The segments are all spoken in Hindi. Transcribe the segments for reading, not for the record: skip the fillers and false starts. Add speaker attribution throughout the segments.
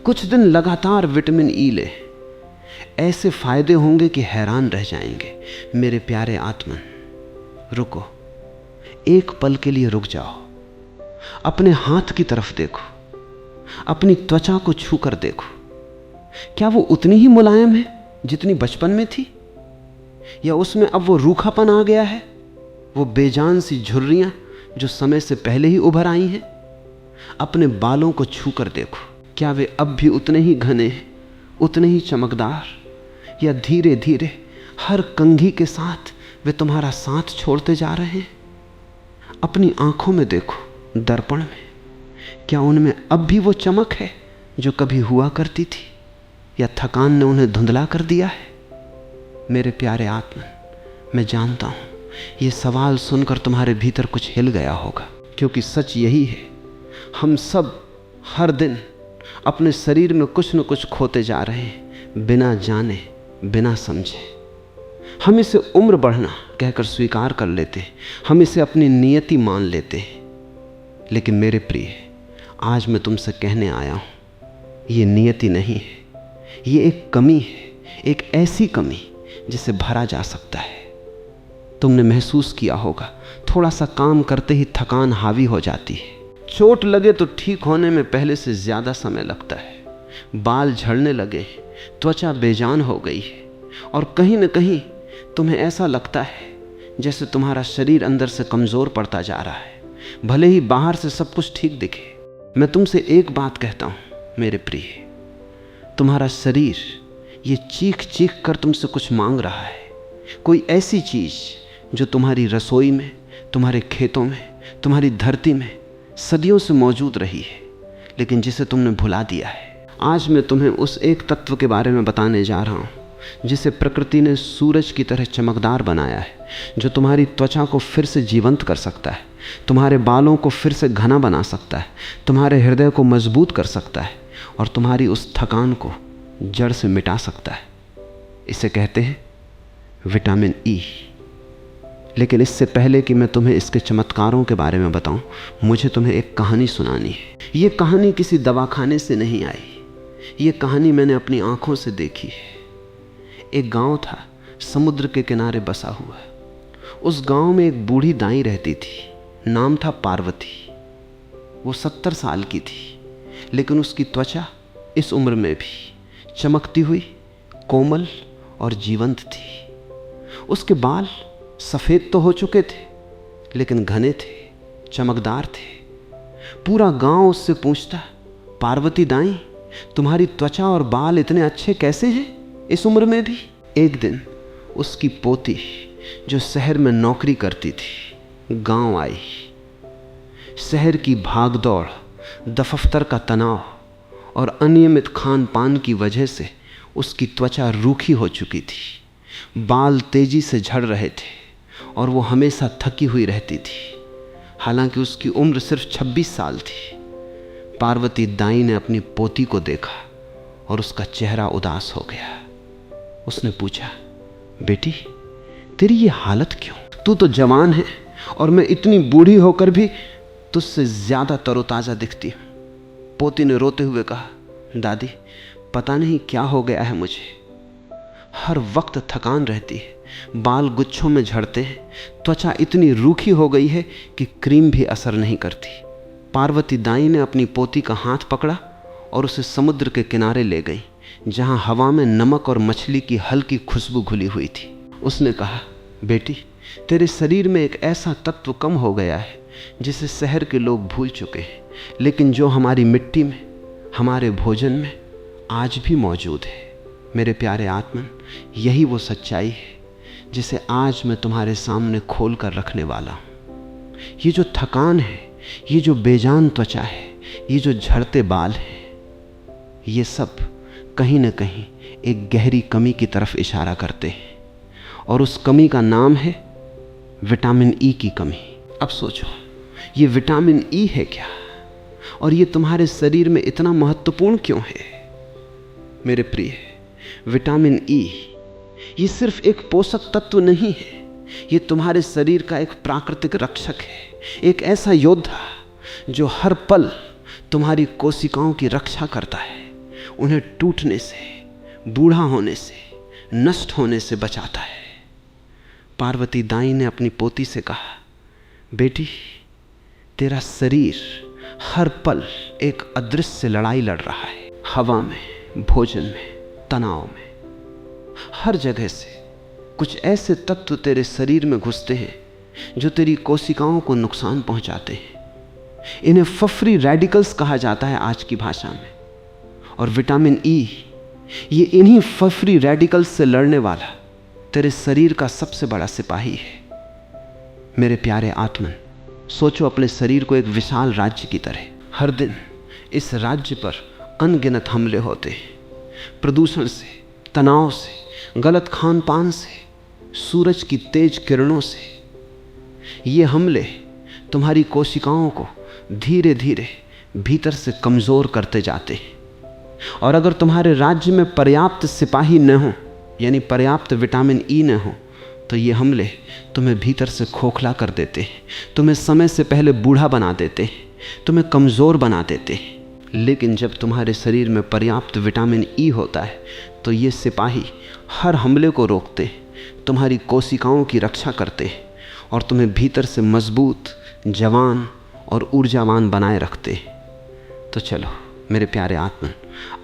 Speaker 1: कुछ दिन लगातार विटामिन ई ले, ऐसे फायदे होंगे कि हैरान रह जाएंगे। मेरे प्यारे आत्मन, रुको, एक पल के लिए रुक जाओ। अपने हाथ की तरफ देखो, अपनी त्वचा को छू कर देखो। क्या वो उतनी ही मुलायम है जितनी बचपन में थी, या उसमें अब वो रूखापन आ गया है, वो बेजान सी झुर्रियां जो समय से पहले ही उभर आई हैं? अपने बालों को छू कर देखो, क्या वे अब भी उतने ही घने, उतने ही चमकदार, या धीरे धीरे हर कंघी के साथ वे तुम्हारा साथ छोड़ते जा रहे हैं? अपनी आंखों में देखो, दर्पण में, क्या उनमें अब भी वो चमक है जो कभी हुआ करती थी, या थकान ने उन्हें धुंधला कर दिया है? मेरे प्यारे आत्मन, मैं जानता हूं ये सवाल सुनकर तुम्हारे भीतर कुछ हिल गया होगा, क्योंकि सच यही है, हम सब हर दिन अपने शरीर में कुछ न कुछ खोते जा रहे हैं, बिना जाने, बिना समझे। हम इसे उम्र बढ़ना कहकर स्वीकार कर लेते हैं, हम इसे अपनी नियति मान लेते हैं। लेकिन मेरे प्रिय, आज मैं तुमसे कहने आया हूं, ये नियति नहीं है, ये एक कमी है, एक ऐसी कमी जिसे भरा जा सकता है। तुमने महसूस किया होगा, थोड़ा सा काम करते ही थकान हावी हो जाती है। चोट लगे तो ठीक होने में पहले से ज्यादा समय लगता है। बाल झड़ने लगे, त्वचा बेजान हो गई है, और कहीं न कहीं तुम्हें ऐसा लगता है जैसे तुम्हारा शरीर अंदर से कमजोर पड़ता जा रहा है, भले ही बाहर से सब कुछ ठीक दिखे। मैं तुमसे एक बात कहता हूं मेरे प्रिय, तुम्हारा शरीर ये चीख चीख कर तुमसे कुछ मांग रहा है, कोई ऐसी चीज जो तुम्हारी रसोई में, तुम्हारे खेतों में, तुम्हारी धरती में सदियों से मौजूद रही है, लेकिन जिसे तुमने भुला दिया है। आज मैं तुम्हें उस एक तत्व के बारे में बताने जा रहा हूं जिसे प्रकृति ने सूरज की तरह चमकदार बनाया है, जो तुम्हारी त्वचा को फिर से जीवंत कर सकता है, तुम्हारे बालों को फिर से घना बना सकता है, तुम्हारे हृदय को मजबूत कर सकता है, और तुम्हारी उस थकान को जड़ से मिटा सकता है। इसे कहते हैं विटामिन ई। लेकिन इससे पहले कि मैं तुम्हें इसके चमत्कारों के बारे में बताऊं, मुझे तुम्हें एक कहानी सुनानी है। ये कहानी किसी दवाखाने से नहीं आई, ये कहानी मैंने अपनी आंखों से देखी है। एक गांव था, समुद्र के किनारे बसा हुआ। उस गांव में एक बूढ़ी दाई रहती थी, नाम था पार्वती। वो 70 साल की थी, लेकिन उसकी त्वचा इस उम्र में भी चमकती हुई, कोमल और जीवंत थी। उसके बाल सफ़ेद तो हो चुके थे, लेकिन घने थे, चमकदार थे। पूरा गांव उससे पूछता, पार्वती दाई, तुम्हारी त्वचा और बाल इतने अच्छे कैसे हैं इस उम्र में भी? एक दिन उसकी पोती, जो शहर में नौकरी करती थी, गांव आई। शहर की भागदौड़, दफ्तर का तनाव और अनियमित खान पान की वजह से उसकी त्वचा रूखी हो चुकी थी। बाल तेजी से झड़ रहे थे और वो हमेशा थकी हुई रहती थी। हालांकि उसकी उम्र सिर्फ 26 साल थी। पार्वती दाई ने अपनी पोती को देखा और उसका चेहरा उदास हो गया। उसने पूछा, बेटी, तेरी ये हालत क्यों? तू तो जवान है और मैं इतनी बूढ़ी होकर भी तुझसे ज्यादा तरोताजा दिखती हूँ। पोती ने रोते हुए कहा, दादी, पता नहीं क्या हो गया है मुझे, हर वक्त थकान रहती है, बाल गुच्छों में झड़ते हैं, त्वचा इतनी रूखी हो गई है कि क्रीम भी असर नहीं करती। पार्वती दाई ने अपनी पोती का हाथ पकड़ा और उसे समुद्र के किनारे ले गई, जहां हवा में नमक और मछली की हल्की खुशबू घुली हुई थी। उसने कहा, बेटी, तेरे शरीर में एक ऐसा तत्व कम हो गया है जिसे शहर के लोग भूल चुके हैं, लेकिन जो हमारी मिट्टी में, हमारे भोजन में आज भी मौजूद है। मेरे प्यारे आत्मन, यही वो सच्चाई है जिसे आज मैं तुम्हारे सामने खोल कर रखने वाला हूँ। ये जो थकान है, ये जो बेजान त्वचा है, ये जो झड़ते बाल हैं, ये सब कहीं न कहीं एक गहरी कमी की तरफ इशारा करते हैं, और उस कमी का नाम है विटामिन ई की कमी। अब सोचो, ये विटामिन ई है क्या, और ये तुम्हारे शरीर में इतना महत्वपूर्ण क्यों है? मेरे प्रिय, विटामिन ई ये सिर्फ एक पोषक तत्व नहीं है, ये तुम्हारे शरीर का एक प्राकृतिक रक्षक है, एक ऐसा योद्धा जो हर पल तुम्हारी कोशिकाओं की रक्षा करता है, उन्हें टूटने से, बूढ़ा होने से, नष्ट होने से बचाता है। पार्वती दाई ने अपनी पोती से कहा, बेटी, तेरा शरीर हर पल एक अदृश्य लड़ाई लड़ रहा है। हवा में, भोजन में, तनाव में, हर जगह से कुछ ऐसे तत्व तेरे शरीर में घुसते हैं जो तेरी कोशिकाओं को नुकसान पहुंचाते हैं। इन्हें फफ्री रेडिकल्स कहा जाता है आज की भाषा में। और विटामिन ई, ये इन्हीं फफ्री रेडिकल्स से लड़ने वाला तेरे शरीर का सबसे बड़ा सिपाही है। मेरे प्यारे आत्मन, सोचो अपने शरीर को एक विशाल राज्य की तरह। हर दिन इस राज्य पर अनगिनत हमले होते हैं, प्रदूषण से, तनाव से, गलत खान पान से, सूरज की तेज किरणों से। ये हमले तुम्हारी कोशिकाओं को धीरे धीरे भीतर से कमज़ोर करते जाते हैं। और अगर तुम्हारे राज्य में पर्याप्त सिपाही न हो, यानी पर्याप्त विटामिन ई न हो, तो ये हमले तुम्हें भीतर से खोखला कर देते हैं, तुम्हें समय से पहले बूढ़ा बना देते हैं, तुम्हें कमज़ोर बना देते हैं। लेकिन जब तुम्हारे शरीर में पर्याप्त विटामिन ई होता है तो ये सिपाही हर हमले को रोकते हैं, तुम्हारी कोशिकाओं की रक्षा करते हैं और तुम्हें भीतर से मजबूत, जवान और ऊर्जावान बनाए रखते हैं। तो चलो मेरे प्यारे आत्मन,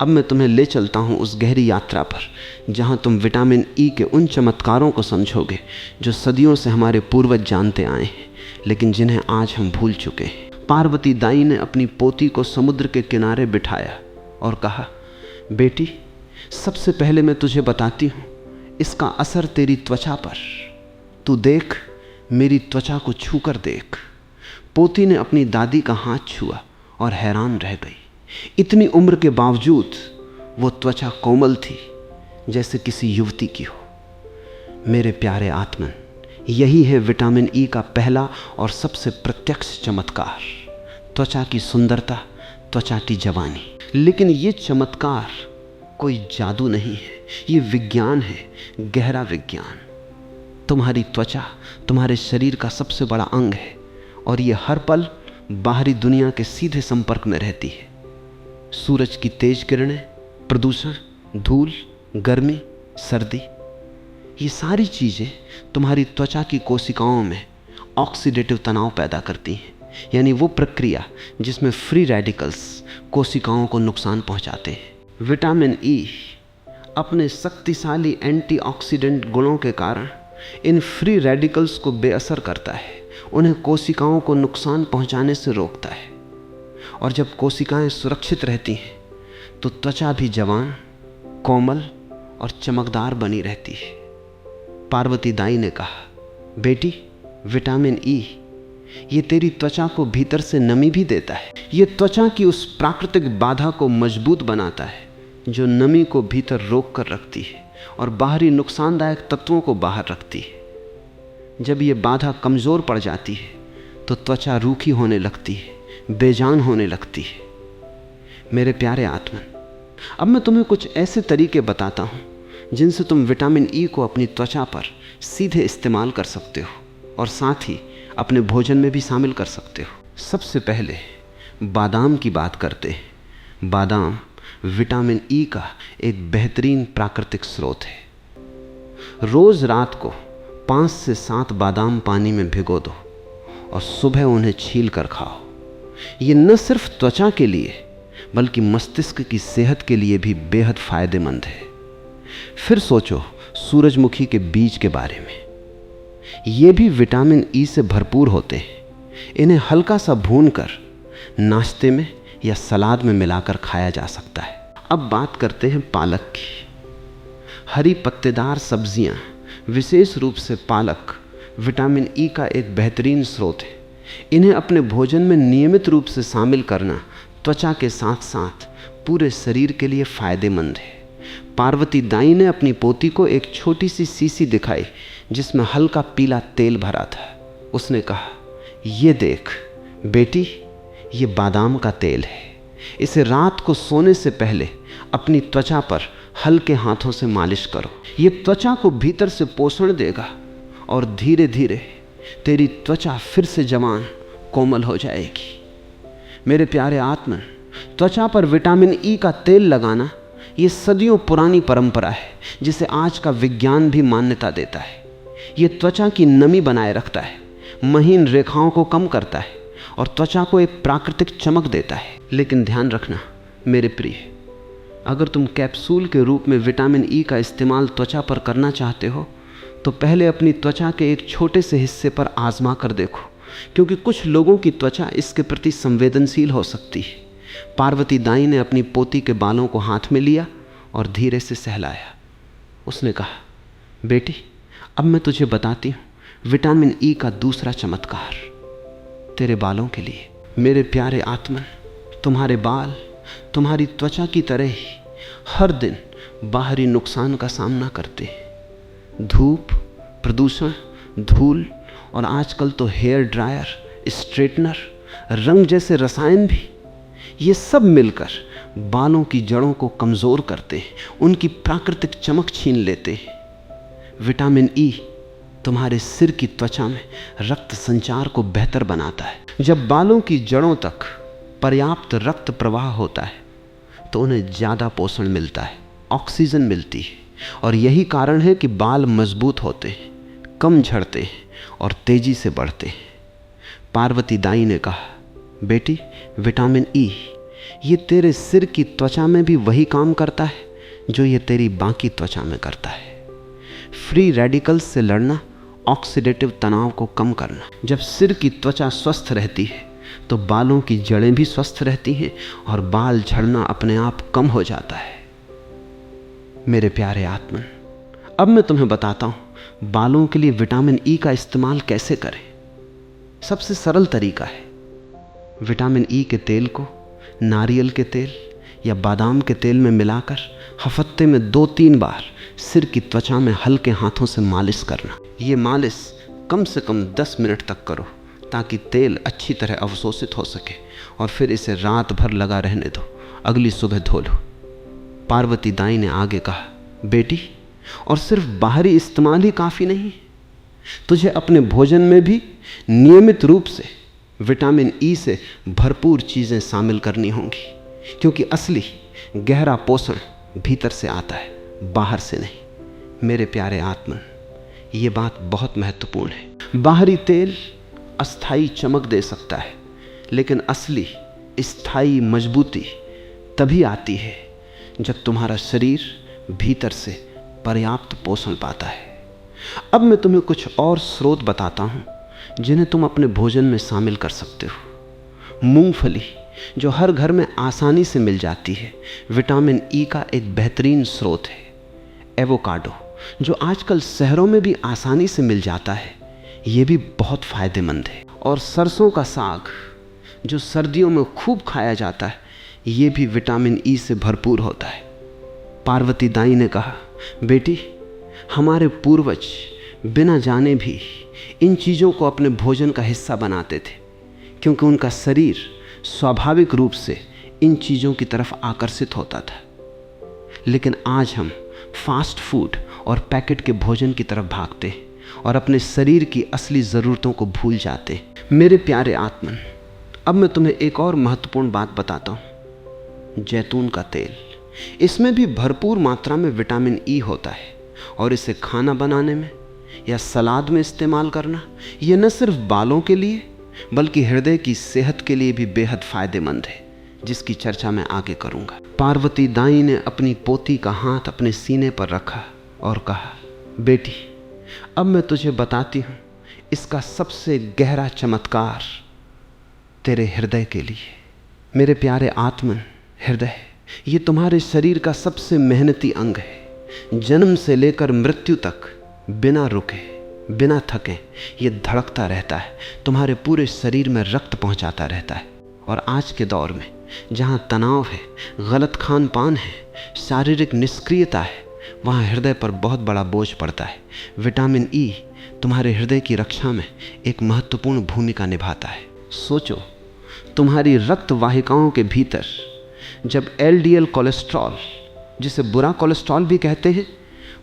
Speaker 1: अब मैं तुम्हें ले चलता हूँ उस गहरी यात्रा पर जहाँ तुम विटामिन ई के उन चमत्कारों को समझोगे जो सदियों से हमारे पूर्वज जानते आए हैं, लेकिन जिन्हें आज हम भूल चुके हैं। पार्वती दाई ने अपनी पोती को समुद्र के किनारे बिठाया और कहा, बेटी, सबसे पहले मैं तुझे बताती हूँ इसका असर तेरी त्वचा पर। तू देख, मेरी त्वचा को छू कर देख। पोती ने अपनी दादी का हाथ छुआ और हैरान रह गई। इतनी उम्र के बावजूद वो त्वचा कोमल थी, जैसे किसी युवती की हो। मेरे प्यारे आत्मन, यही है विटामिन ई का पहला और सबसे प्रत्यक्ष चमत्कार, त्वचा की सुंदरता, त्वचा की जवानी। लेकिन ये चमत्कार कोई जादू नहीं है, ये विज्ञान है, गहरा विज्ञान। तुम्हारी त्वचा तुम्हारे शरीर का सबसे बड़ा अंग है और ये हर पल बाहरी दुनिया के सीधे संपर्क में रहती है। सूरज की तेज किरणें, प्रदूषण, धूल, गर्मी, सर्दी, ये सारी चीज़ें तुम्हारी त्वचा की कोशिकाओं में ऑक्सीडेटिव तनाव पैदा करती हैं, यानी वो प्रक्रिया जिसमें फ्री रेडिकल्स कोशिकाओं को नुकसान पहुंचाते हैं। विटामिन ई अपने शक्तिशाली एंटीऑक्सीडेंट गुणों के कारण इन फ्री रेडिकल्स को बेअसर करता है, उन्हें कोशिकाओं को नुकसान पहुंचाने से रोकता है। और जब कोशिकाएं सुरक्षित रहती हैं तो त्वचा भी जवान, कोमल और चमकदार बनी रहती है। पार्वती दाई ने कहा, बेटी, विटामिन ई ये तेरी त्वचा को भीतर से नमी भी देता है। ये त्वचा की उस प्राकृतिक बाधा को मजबूत बनाता है जो नमी को भीतर रोक कर रखती है और बाहरी नुकसानदायक तत्वों को बाहर रखती है। जब ये बाधा कमज़ोर पड़ जाती है तो त्वचा रूखी होने लगती है, बेजान होने लगती है। मेरे प्यारे आत्मन, अब मैं तुम्हें कुछ ऐसे तरीके बताता हूँ जिनसे तुम विटामिन ई को अपनी त्वचा पर सीधे इस्तेमाल कर सकते हो और साथ ही अपने भोजन में भी शामिल कर सकते हो। सबसे पहले बादाम की बात करते हैं। बादाम विटामिन ई का एक बेहतरीन प्राकृतिक स्रोत है। रोज़ रात को 5 से 7 बादाम पानी में भिगो दो और सुबह उन्हें छील कर खाओ। ये न सिर्फ त्वचा के लिए बल्कि मस्तिष्क की सेहत के लिए भी बेहद फायदेमंद है। फिर सोचो सूरजमुखी के बीज के बारे में। ये भी विटामिन ई से भरपूर होते हैं। इन्हें हल्का सा भूनकर नाश्ते में या सलाद में मिलाकर खाया जा सकता है। अब बात करते हैं पालक की। हरी पत्तेदार सब्जियां, विशेष रूप से पालक, विटामिन ई का एक बेहतरीन स्रोत है। इन्हें अपने भोजन में नियमित रूप से शामिल करना त्वचा के साथ साथ पूरे शरीर के लिए फायदेमंद है। पार्वती दाई ने अपनी पोती को एक छोटी सी शीशी दिखाई जिसमें हल्का पीला तेल भरा था। उसने कहा, ये देख बेटी, ये बादाम का तेल है। इसे रात को सोने से पहले अपनी त्वचा पर हल्के हाथों से मालिश करो। ये त्वचा को भीतर से पोषण देगा और धीरे धीरे तेरी त्वचा फिर से जवान, कोमल हो जाएगी। मेरे प्यारे आत्मन, त्वचा पर विटामिन ई का तेल लगाना ये सदियों पुरानी परंपरा है, जिसे आज का विज्ञान भी मान्यता देता है। ये त्वचा की नमी बनाए रखता है, महीन रेखाओं को कम करता है और त्वचा को एक प्राकृतिक चमक देता है। लेकिन ध्यान रखना मेरे प्रिय, अगर तुम कैप्सूल के रूप में विटामिन ई का इस्तेमाल त्वचा पर करना चाहते हो तो पहले अपनी त्वचा के एक छोटे से हिस्से पर आजमा कर देखो, क्योंकि कुछ लोगों की त्वचा इसके प्रति संवेदनशील हो सकती है। पार्वती दाई ने अपनी पोती के बालों को हाथ में लिया और धीरे से सहलाया। उसने कहा, बेटी अब मैं तुझे बताती हूँ विटामिन ई का दूसरा चमत्कार तेरे बालों के लिए। मेरे प्यारे आत्मन, तुम्हारे बाल तुम्हारी त्वचा की तरह ही हर दिन बाहरी नुकसान का सामना करते हैं। धूप, प्रदूषण, धूल और आजकल तो हेयर ड्रायर, स्ट्रेटनर, रंग जैसे रसायन भी, ये सब मिलकर बालों की जड़ों को कमज़ोर करते हैं, उनकी प्राकृतिक चमक छीन लेते हैं। विटामिन ई तुम्हारे सिर की त्वचा में रक्त संचार को बेहतर बनाता है। जब बालों की जड़ों तक पर्याप्त रक्त प्रवाह होता है तो उन्हें ज़्यादा पोषण मिलता है, ऑक्सीजन मिलती है, और यही कारण है कि बाल मजबूत होते हैं, कम झड़ते हैं और तेजी से बढ़ते हैं। पार्वती दाई ने कहा, बेटी विटामिन ई ये तेरे सिर की त्वचा में भी वही काम करता है जो ये तेरी बाकी त्वचा में करता है। फ्री रेडिकल्स से लड़ना, ऑक्सीडेटिव तनाव को कम करना। जब सिर की त्वचा स्वस्थ रहती है तो बालों की जड़ें भी स्वस्थ रहती हैं और बाल झड़ना अपने आप कम हो जाता है। मेरे प्यारे आत्मन, अब मैं तुम्हें बताता हूं बालों के लिए विटामिन ई का इस्तेमाल कैसे करें। सबसे सरल तरीका है, विटामिन ई के तेल को नारियल के तेल या बादाम के तेल में मिलाकर हफ्ते में 2-3 बार सिर की त्वचा में हल्के हाथों से मालिश करना। ये मालिश कम से कम 10 मिनट तक करो ताकि तेल अच्छी तरह अवशोषित हो सके, और फिर इसे रात भर लगा रहने दो, अगली सुबह धो लो। पार्वती दाई ने आगे कहा, बेटी और सिर्फ बाहरी इस्तेमाल ही काफ़ी नहीं, तुझे अपने भोजन में भी नियमित रूप से विटामिन ई से भरपूर चीज़ें शामिल करनी होंगी, क्योंकि असली गहरा पोषण भीतर से आता है, बाहर से नहीं। मेरे प्यारे आत्मन, ये बात बहुत महत्वपूर्ण है। बाहरी तेल अस्थाई चमक दे सकता है, लेकिन असली स्थायी मजबूती तभी आती है जब तुम्हारा शरीर भीतर से पर्याप्त पोषण पाता है। अब मैं तुम्हें कुछ और स्रोत बताता हूँ जिन्हें तुम अपने भोजन में शामिल कर सकते हो। मूंगफली जो हर घर में आसानी से मिल जाती है, विटामिन ई का एक बेहतरीन स्रोत है। एवोकाडो जो आजकल शहरों में भी आसानी से मिल जाता है, ये भी बहुत फायदेमंद है। और सरसों का साग जो सर्दियों में खूब खाया जाता है, ये भी विटामिन ई से भरपूर होता है। पार्वती दाई ने कहा, बेटी हमारे पूर्वज बिना जाने भी इन चीज़ों को अपने भोजन का हिस्सा बनाते थे, क्योंकि उनका शरीर स्वाभाविक रूप से इन चीज़ों की तरफ आकर्षित होता था। लेकिन आज हम फास्ट फूड और पैकेट के भोजन की तरफ भागते हैं और अपने शरीर की असली ज़रूरतों को भूल जाते हैं। मेरे प्यारे आत्मन, अब मैं तुम्हें एक और महत्वपूर्ण बात बताता हूँ। जैतून का तेल, इसमें भी भरपूर मात्रा में विटामिन ई होता है, और इसे खाना बनाने में या सलाद में इस्तेमाल करना, ये न सिर्फ बालों के लिए बल्कि हृदय की सेहत के लिए भी बेहद फायदेमंद है, जिसकी चर्चा मैं आगे करूँगा। पार्वती दाई ने अपनी पोती का हाथ अपने सीने पर रखा और कहा, बेटी अब मैं तुझे बताती हूँ इसका सबसे गहरा चमत्कार तेरे हृदय के लिए। मेरे प्यारे आत्मन, हृदय ये तुम्हारे शरीर का सबसे मेहनती अंग है। जन्म से लेकर मृत्यु तक बिना रुके, बिना थके ये धड़कता रहता है, तुम्हारे पूरे शरीर में रक्त पहुंचाता रहता है। और आज के दौर में जहाँ तनाव है, गलत खान पान है, शारीरिक निष्क्रियता है, वहाँ हृदय पर बहुत बड़ा बोझ पड़ता है। विटामिन ई तुम्हारे हृदय की रक्षा में एक महत्वपूर्ण भूमिका निभाता है। सोचो, तुम्हारी रक्त वाहिकाओं के भीतर जब एलडीएल कोलेस्ट्रॉल, जिसे बुरा कोलेस्ट्रॉल भी कहते हैं,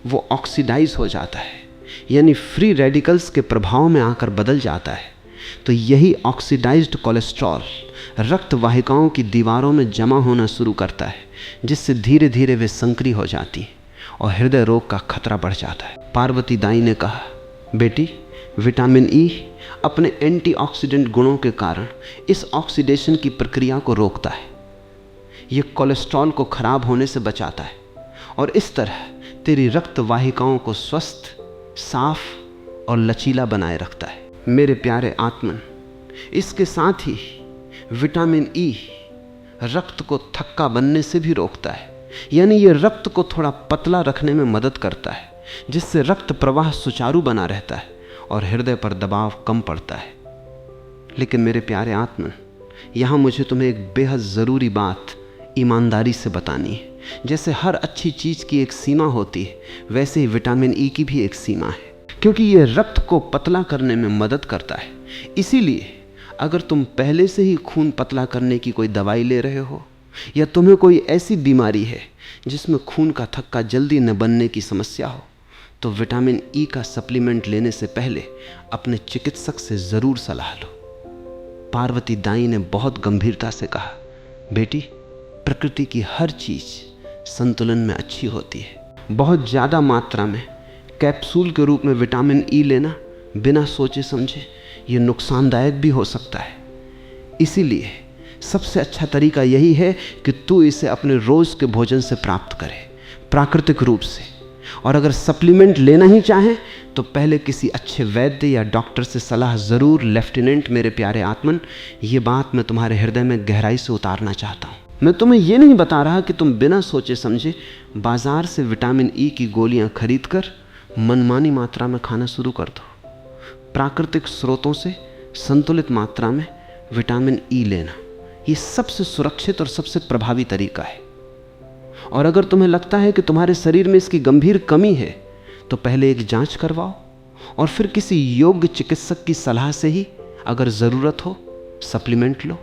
Speaker 1: वो ऑक्सीडाइज हो जाता है, यानी फ्री रेडिकल्स के प्रभाव में आकर बदल जाता है, तो यही ऑक्सीडाइज्ड कोलेस्ट्रॉल रक्त वाहिकाओं की दीवारों में जमा होना शुरू करता है, जिससे धीरे धीरे वे संकरी हो जाती हैं और हृदय रोग का खतरा बढ़ जाता है। पार्वती दाई ने कहा, बेटी, विटामिन ई अपने एंटीऑक्सीडेंट गुणों के कारण इस ऑक्सीडेशन की प्रक्रिया को रोकता है। यह कोलेस्ट्रॉल को खराब होने से बचाता है और इस तरह तेरी रक्त वाहिकाओं को स्वस्थ, साफ और लचीला बनाए रखता है। मेरे प्यारे आत्मन, इसके साथ ही विटामिन ई रक्त को थक्का बनने से भी रोकता है, यानी यह रक्त को थोड़ा पतला रखने में मदद करता है, जिससे रक्त प्रवाह सुचारू बना रहता है और हृदय पर दबाव कम पड़ता है। लेकिन मेरे प्यारे आत्मन, यहाँ मुझे तुम्हें एक बेहद ज़रूरी बात ईमानदारी से बतानी है। जैसे हर अच्छी चीज़ की एक सीमा होती है, वैसे ही विटामिन ई की भी एक सीमा है, क्योंकि यह रक्त को पतला करने में मदद करता है। इसीलिए अगर तुम पहले से ही खून पतला करने की कोई दवाई ले रहे हो, या तुम्हें कोई ऐसी बीमारी है जिसमें खून का थक्का जल्दी न बनने की समस्या हो, तो विटामिन ई का सप्लीमेंट लेने से पहले अपने चिकित्सक से ज़रूर सलाह लो। पार्वती दाई ने बहुत गंभीरता से कहा, बेटी, प्रकृति की हर चीज़ संतुलन में अच्छी होती है। बहुत ज़्यादा मात्रा में कैप्सूल के रूप में विटामिन ई लेना बिना सोचे समझे ये नुकसानदायक भी हो सकता है। इसीलिए सबसे अच्छा तरीका यही है कि तू इसे अपने रोज़ के भोजन से प्राप्त करे, प्राकृतिक रूप से। और अगर सप्लीमेंट लेना ही चाहें तो पहले किसी अच्छे वैद्य या डॉक्टर से सलाह ज़रूर। लेफ्टिनेंट मेरे प्यारे आत्मन, ये बात मैं तुम्हारे हृदय में गहराई से उतारना चाहता हूँ। मैं तुम्हें ये नहीं बता रहा कि तुम बिना सोचे समझे बाजार से विटामिन ई की गोलियां खरीदकर मनमानी मात्रा में खाना शुरू कर दो। प्राकृतिक स्रोतों से संतुलित मात्रा में विटामिन ई लेना ये सबसे सुरक्षित और सबसे प्रभावी तरीका है। और अगर तुम्हें लगता है कि तुम्हारे शरीर में इसकी गंभीर कमी है, तो पहले एक जांच करवाओ और फिर किसी योग्य चिकित्सक की सलाह से ही अगर ज़रूरत हो सप्लीमेंट लो।